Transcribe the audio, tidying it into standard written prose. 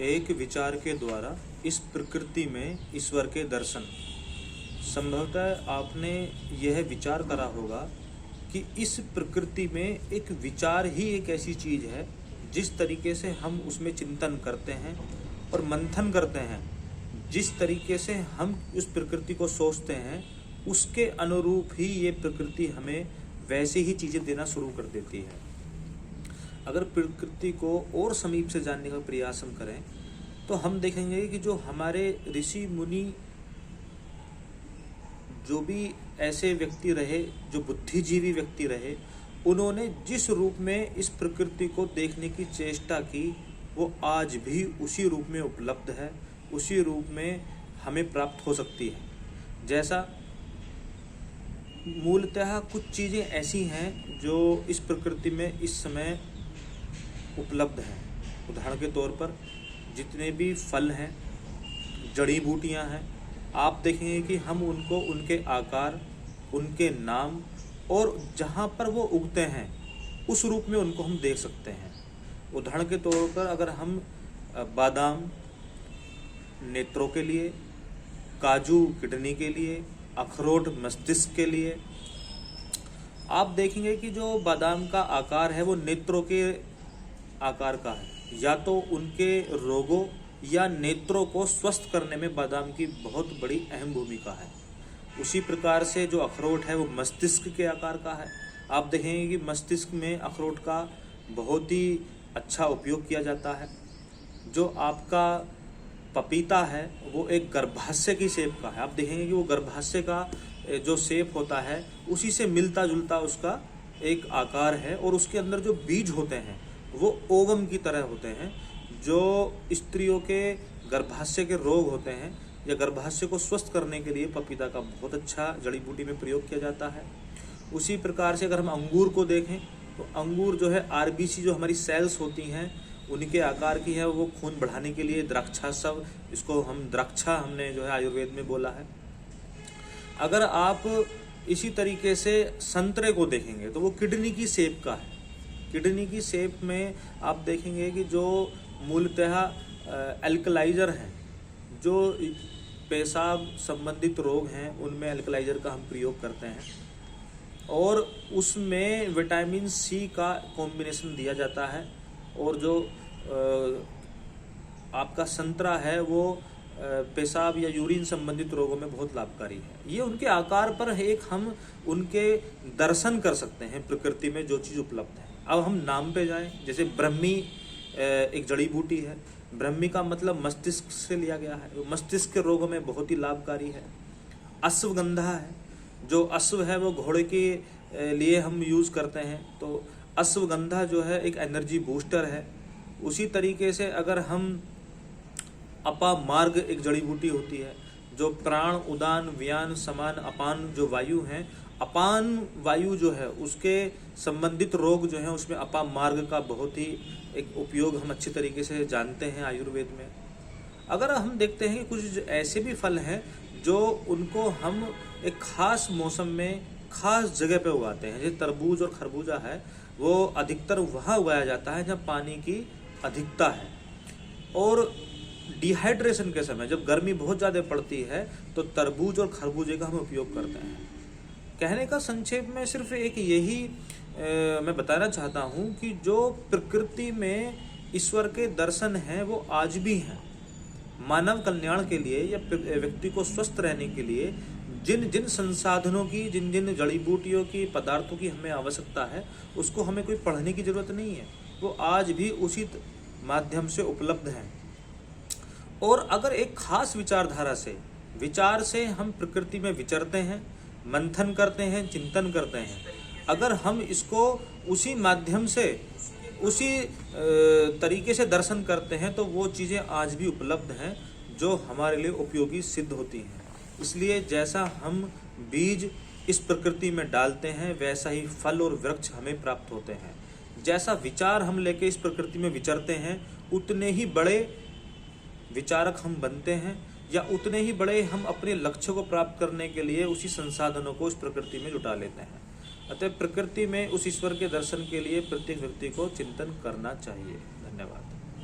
एक विचार के द्वारा इस प्रकृति में ईश्वर के दर्शन। संभवतः आपने यह विचार करा होगा कि इस प्रकृति में एक विचार ही एक ऐसी चीज़ है जिस तरीके से हम उसमें चिंतन करते हैं और मंथन करते हैं, जिस तरीके से हम उस प्रकृति को सोचते हैं उसके अनुरूप ही ये प्रकृति हमें वैसे ही चीज़ें देना शुरू कर देती है। अगर प्रकृति को और समीप से जानने का प्रयास हम करें तो हम देखेंगे कि जो हमारे ऋषि मुनि, जो भी ऐसे व्यक्ति रहे, जो बुद्धिजीवी व्यक्ति रहे, उन्होंने जिस रूप में इस प्रकृति को देखने की चेष्टा की वो आज भी उसी रूप में उपलब्ध है, उसी रूप में हमें प्राप्त हो सकती है। जैसा मूलतः कुछ चीज़ें ऐसी हैं जो इस प्रकृति में इस समय उपलब्ध हैं। उदाहरण के तौर पर जितने भी फल हैं, जड़ी बूटियां हैं, आप देखेंगे कि हम उनको उनके आकार, उनके नाम और जहाँ पर वो उगते हैं उस रूप में उनको हम देख सकते हैं। उदाहरण के तौर पर अगर हम बादाम नेत्रों के लिए, काजू किडनी के लिए, अखरोट मस्तिष्क के लिए, आप देखेंगे कि जो बादाम का आकार है वो नेत्रों के आकार का है। या तो उनके रोगों या नेत्रों को स्वस्थ करने में बादाम की बहुत बड़ी अहम भूमिका है। उसी प्रकार से जो अखरोट है वो मस्तिष्क के आकार का है। आप देखेंगे कि मस्तिष्क में अखरोट का बहुत ही अच्छा उपयोग किया जाता है। जो आपका पपीता है वो एक गर्भाशय की शेप का है। आप देखेंगे कि वो गर्भाशय का जो शेप होता है उसी से मिलता जुलता उसका एक आकार है, और उसके अंदर जो बीज होते हैं वो ओवम की तरह होते हैं। जो स्त्रियों के गर्भाशय के रोग होते हैं या गर्भाशय को स्वस्थ करने के लिए पपीता का बहुत अच्छा जड़ी बूटी में प्रयोग किया जाता है। उसी प्रकार से अगर हम अंगूर को देखें तो अंगूर जो है आरबीसी, जो हमारी सेल्स होती हैं उनके आकार की है। वो खून बढ़ाने के लिए द्राक्षा, सब इसको हम द्राक्षा हमने जो है आयुर्वेद में बोला है। अगर आप इसी तरीके से संतरे को देखेंगे तो वो किडनी की शेप का है। किडनी की शेप में आप देखेंगे कि जो मूलतः एल्कलाइजर हैं, जो पेशाब संबंधित रोग हैं उनमें एल्कलाइजर का हम प्रयोग करते हैं, और उसमें विटामिन सी का कॉम्बिनेशन दिया जाता है। और जो आपका संतरा है वो पेशाब या यूरिन संबंधित रोगों में बहुत लाभकारी है। ये उनके आकार पर एक हम उनके दर्शन कर सकते हैं प्रकृति में जो चीज़ उपलब्ध है। अब हम नाम पे जाएं, जैसे ब्रह्मी एक जड़ी बूटी है। ब्रह्मी का मतलब मस्तिष्क से लिया गया है, मस्तिष्क के रोगों में बहुत ही लाभकारी है। अश्वगंधा है, जो अश्व है वो घोड़े के लिए हम यूज़ करते हैं, तो अश्वगंधा जो है एक एनर्जी बूस्टर है। उसी तरीके से अगर हम अपामार्ग एक जड़ी बूटी होती है, जो प्राण, उदान, व्यान, समान, अपान जो वायु हैं, अपान वायु जो है उसके संबंधित रोग जो हैं उसमें अपामार्ग का बहुत ही एक उपयोग हम अच्छी तरीके से जानते हैं आयुर्वेद में। अगर हम देखते हैं कि कुछ ऐसे भी फल हैं जो उनको हम एक खास मौसम में खास जगह पे उगाते हैं। जैसे तरबूज और खरबूजा है, वो अधिकतर वहाँ उगाया जाता है जहाँ पानी की अधिकता है। और डिहाइड्रेशन के समय जब गर्मी बहुत ज़्यादा पड़ती है तो तरबूज और खरबूजे का हम उपयोग करते हैं। कहने का संक्षेप में सिर्फ एक यही मैं बताना चाहता हूँ कि जो प्रकृति में ईश्वर के दर्शन हैं वो आज भी हैं। मानव कल्याण के लिए या व्यक्ति को स्वस्थ रहने के लिए जिन जिन संसाधनों की, जिन जिन जड़ी बूटियों की, पदार्थों की हमें आवश्यकता है उसको हमें कोई पढ़ने की ज़रूरत नहीं है, वो आज भी उसी माध्यम से उपलब्ध हैं। और अगर एक खास विचारधारा से, विचार से हम प्रकृति में विचरते हैं, मंथन करते हैं, चिंतन करते हैं, अगर हम इसको उसी माध्यम से, उसी तरीके से दर्शन करते हैं तो वो चीज़ें आज भी उपलब्ध हैं जो हमारे लिए उपयोगी सिद्ध होती हैं। इसलिए जैसा हम बीज इस प्रकृति में डालते हैं वैसा ही फल और वृक्ष हमें प्राप्त होते हैं। जैसा विचार हम लेके इस प्रकृति में विचरते हैं उतने ही बड़े विचारक हम बनते हैं, या उतने ही बड़े हम अपने लक्ष्य को प्राप्त करने के लिए उसी संसाधनों को इस प्रकृति में जुटा लेते हैं। अतः प्रकृति में उस ईश्वर के दर्शन के लिए प्रत्येक व्यक्ति को चिंतन करना चाहिए। धन्यवाद।